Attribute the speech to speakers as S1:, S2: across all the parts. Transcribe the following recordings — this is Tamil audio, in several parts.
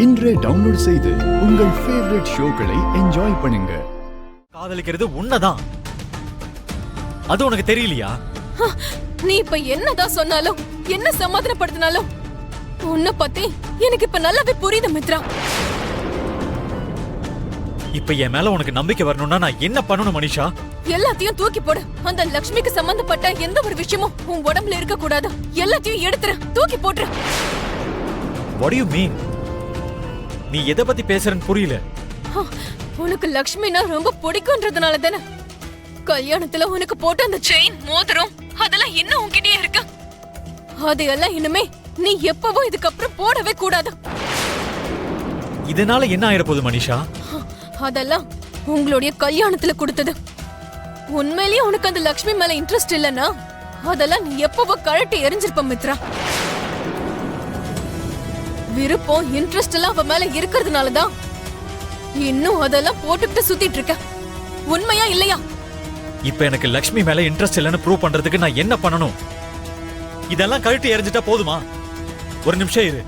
S1: இன்றே டவுன்லோட் செய்து உங்கள் ஃபேவரட் ஷோக்களை என்ஜாய் பண்ணுங்க.
S2: காதலிக்கிறது உன்னதான், அது உனக்கு தெரியலையா?
S3: நீ இப்ப என்னதான் சொன்னாலும் என்ன சமாதானப்படுத்தினாலும் உன்னை பத்தி எனக்கு இப்ப நல்லாவே புரியுது மித்ரா.
S2: இப்ப என் மேல உனக்கு நம்பிக்கை வரணும்னா நான் என்ன பண்ணணும் மனிஷா?
S3: எல்லாத்தையும் தூக்கி போடு. அந்த லக்ஷ்மிக்கு சம்பந்தப்பட்ட எந்த ஒரு விஷயமும் உன் உடம்புல இருக்க கூடாது. எல்லாத்தையும் எடுத்துரு, தூக்கி போட்டுரு.
S2: What do you mean? நீ எதை பத்தி பேசுறன்னு புரியல.
S3: உனக்கு லக்ஷ்மினா ரொம்ப பிடிக்கும்ன்றதுனால தானே கல்யாணத்துல உனக்கு போட்ட அந்த செயின் மோதிரம் அதெல்லாம் இன்னும் உன்கிட்டயே இருக்கு. அதையெல்லாம் இனிமே நீ எப்பவோ இதுக்கப்புறம் போடவே கூடாது.
S2: இதனால என்ன ஆயிட போகுது மனிஷா?
S3: அதெல்லாம் உங்களுடைய கல்யாணத்துல கொடுத்தது. உண்மையிலேயே உனக்கு அந்த லக்ஷ்மி மேல இன்ட்ரெஸ்ட் இல்லனா அதெல்லாம் நீ எப்பவோ கழட்டி எரிஞ்சிருப்ப மித்ரா. விருப்பம் இன்ட்ரெஸ்ட் எல்லாம் அவ மேல இருக்கிறதுனாலதான் இன்னும் அதெல்லாம் போட்டுக்கிட்டு சுத்திட்டு இருக்க. உண்மையா இல்லையா?
S2: இப்ப எனக்கு லக்ஷ்மி மேல இன்ட்ரெஸ்ட் இல்லைன்னு ப்ரூவ் பண்றதுக்கு நான் என்ன பண்ணணும்? இதெல்லாம் கழட்டி எரிஞ்சிட்டா போதுமா? ஒரு நிமிஷம் இரு.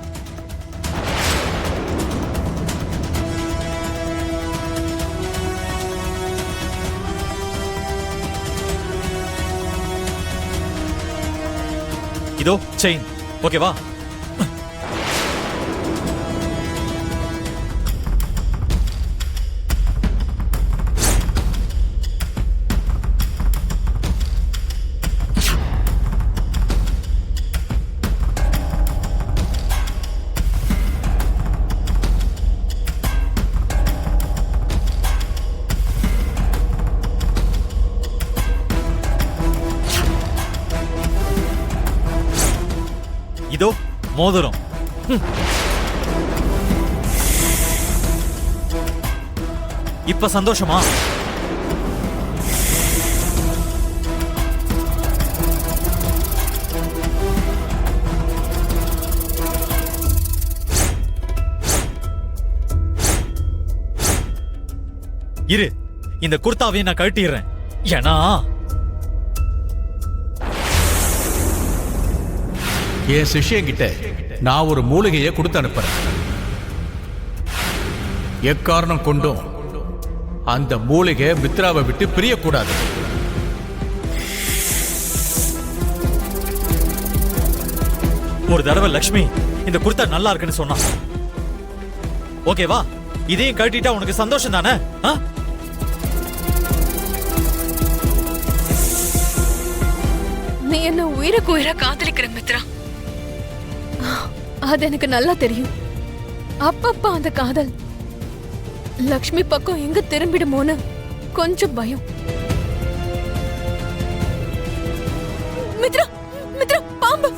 S2: இதோ செயின், ஓகேவா? இதோ மோதிரம். இப்ப சந்தோஷமா? இரு, இந்த குர்தாவையும் நான் கழட்டிடுறேன். ஏன்னா
S4: என் சிஷ்யங்கிட்ட நான் ஒரு மூலிகையை கொடுத்து அனுப்புறேன். எக்காரணம் கொண்டும் அந்த மூலிகை மித்ராவை விட்டு பிரியக்கூடாது.
S2: ஒரு தடவை லக்ஷ்மி இந்த குர்தா நல்லா இருக்குன்னு சொன்னா, ஓகேவா? இதையும் கழட்டிட்டா உனக்கு சந்தோஷம் தானே?
S3: நீ என்ன உயிருக்கு உயிரா காதலிக்கிற மித்ரா. அது எனக்கு நல்லா தெரியும். அப்பப்ப அந்த காதல் லக்ஷ்மி பக்கம் எங்க திரும்பிடுமோன்னு கொஞ்சம் பயம். மித்ரா, மித்ரா, பாம்பு,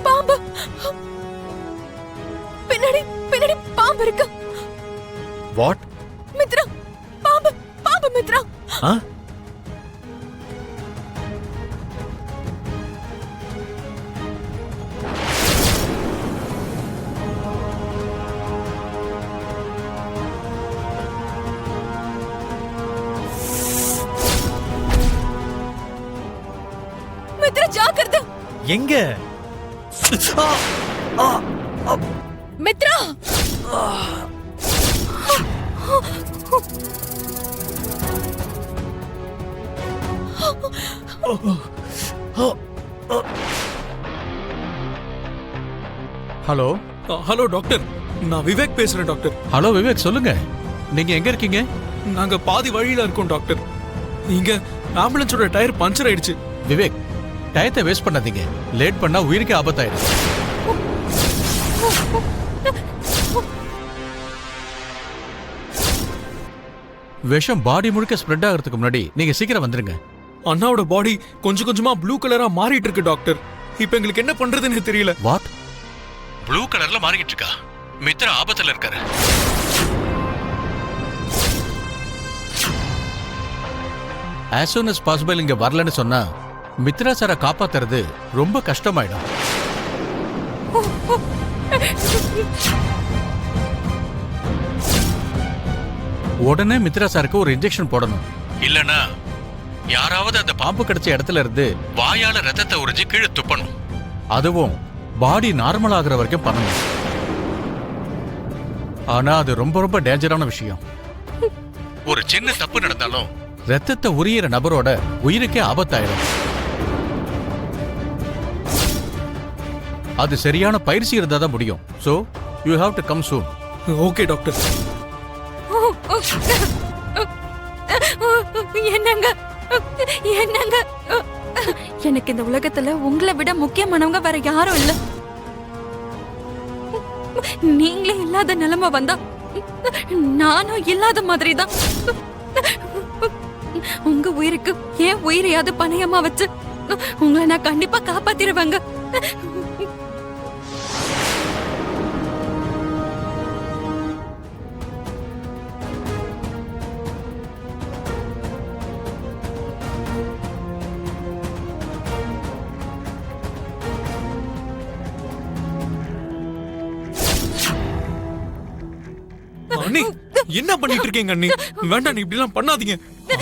S3: பாம்பு, பின்னாடி பின்னாடி பாம்பு இருக்கு.
S2: வாட்?
S3: மித்ரா, பாம்பு, பாம்பு மித்ரா. ஜாக்கிரதை.
S2: எங்க?
S3: மித்ரா,
S4: ஹலோ
S5: ஹலோ டாக்டர், நான் விவேக் பேசுறேன் டாக்டர்.
S4: ஹலோ விவேக், சொல்லுங்க. நீங்க எங்க இருக்கீங்க?
S5: நாங்க பாதி வழியில இருக்கோம் டாக்டர். நீங்க ஆம்புலன்ஸோட டயர் பஞ்சர் ஆயிடுச்சு.
S4: விவேக், டயத்தை வேஸ்ட் பண்ணாதீங்க. லேட் பண்ணா உயிருக்கு ஆபத்தாயிடும். விஷம் பாடி முழுக்க ஸ்ப்ரெட் ஆகிறதுக்கு முன்னாடி நீங்க சீக்கிரம் வந்துருங்க.
S5: அண்ணாவோட பாடி கொஞ்சம் கொஞ்சமா ப்ளூ கலரா மாறிட்டு இருக்கு டாக்டர். இப்ப எங்களுக்கு என்ன பண்றதுன்னு தெரியல.
S4: வாட்? ப்ளூ கலர்ல மாறிக்கிட்டு இருக்கா? மித்ரா ஆபத்துல இருக்காரு. as soon as possible இங்க வரலன்னு சொன்னா மித்ரா சாரை காப்பாத்துறது ரொம்ப கஷ்டமாயிடும். உடனே மித்ரா சாருக்கு ஒரு இன்ஜெக்ஷன் போடணும். இல்லனா யாராவது அந்த பாம்பு கடிச்ச இடத்துல இருந்து வாயால ரத்தத்தை உறிஞ்சி கீழே துப்பணும். அதுவும் பாடி நார்மல் ஆகுற வரைக்கும் பண்ணணும். ஆனா அது ரொம்ப ரொம்ப டேஞ்சரான விஷயம். ஒரு சின்ன தப்பு நடந்தாலும் ரத்தத்தை உரியிற நபரோட உயிருக்கே ஆபத்தாயிடும். அது சரியான பயிற்சி இருந்தா தான் முடியும். So you have to come soon.
S5: Okay doctor.
S6: என்னங்க என்னங்க, எனக்கு இந்த உலகத்துல உங்களை விட முக்கியமானவங்க வேற யாரும் இல்ல. நீங்களே இல்லாத நிலைமை வந்தா நானும் இல்லாத மாதிரி தான். உங்க உயிருக்கு ஏன் உயிரையாவது பணையமா வச்சு உங்களை நான் கண்டிப்பா காப்பாத்திருவேங்க.
S5: அண்ணி என்ன பண்ணிட்டு இருக்கீங்க அண்ணி? வேண்டாம், நீ இப்படி எல்லாம் பண்ணாதீங்க.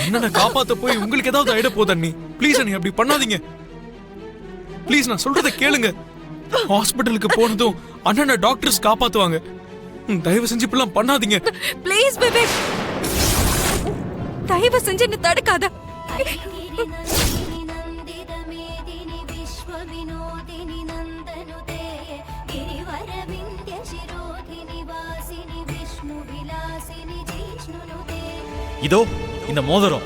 S5: அண்ணனை காப்பாத்த போய் உங்களுக்கு ஏதாவது ஆயிட போகுது அண்ணி. ப்ளீஸ் அண்ணி, அப்படி பண்ணாதீங்க. ப்ளீஸ், நான் சொல்றத கேளுங்க. ஹாஸ்பிட்டலுக்கு போனதும் அண்ணனை டாக்டர்ஸ் காப்பாத்துவாங்க. தயவு செஞ்சு இப்படிலாம் பண்ணாதீங்க.
S6: ப்ளீஸ் விவேக், தயவு செஞ்சு என்ன தடுக்காத.
S2: இதோ இந்த மோதிரம்.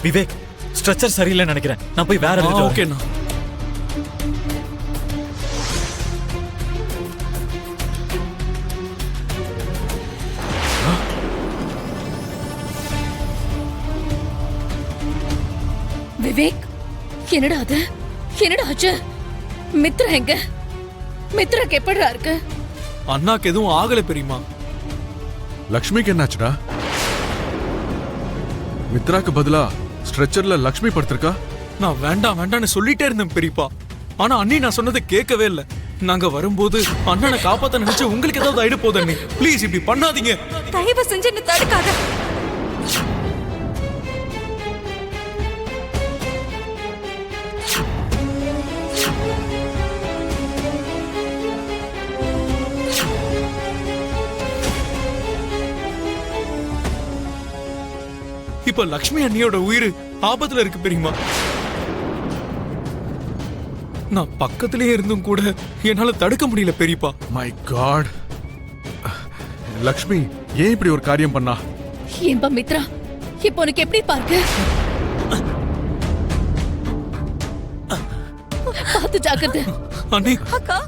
S2: விவேக், ஸ்ட்ரெச்சர் சரியில்லைன்னு நினைக்கிறேன். நான் போய் வேற இடத்துல வரேன்.
S5: ஓகேண்ணா.
S3: விவேக், என்னடா அது? என்னடா ஆச்சு? மித்ரா எங்க? மித்ராக்கு எப்படிடா இருக்கு?
S5: அண்ணாக்கு எதுவும் ஆகல பெரியமா.
S1: லக்ஷ்மிக்கு என்னாச்சுடா? மித்ராக்கு பதிலா ஸ்ட்ரெச்சர்ல லக்ஷ்மி படுத்திருக்கா.
S5: நான் வேண்டாம் வேண்டாம்னு சொல்லிட்டே இருந்தேன் பெரியப்பா. ஆனா அண்ணி நான் சொன்னதை கேட்கவே இல்ல. நாங்க வரும்போது அண்ணனை காப்பாத்த நினைச்சு உங்களுக்கு ஏதாவது ஆயிட போகுது அண்ணி. ப்ளீஸ் இப்படி பண்ணாதீங்க.
S6: தயவு செஞ்சு என்ன தடுக்காத.
S5: இப்ப லக்ஷ்மி அண்ணியோட உயிர் ஆபத்துல இருக்கு பெரியமா. நான் பக்கத்திலேயே இருந்தும் கூட என்னால தடுக்க முடியல பெரியப்பா.
S1: மை காட், லக்ஷ்மி ஏன் இப்படி ஒரு காரியம் பண்ணா?
S3: ஏன்பா மித்ரா, இப்போ உனக்கு எப்படி பாருக்கு? பார்த்து ஜாக்கிரதை.
S5: அண்ணி,
S6: அக்கா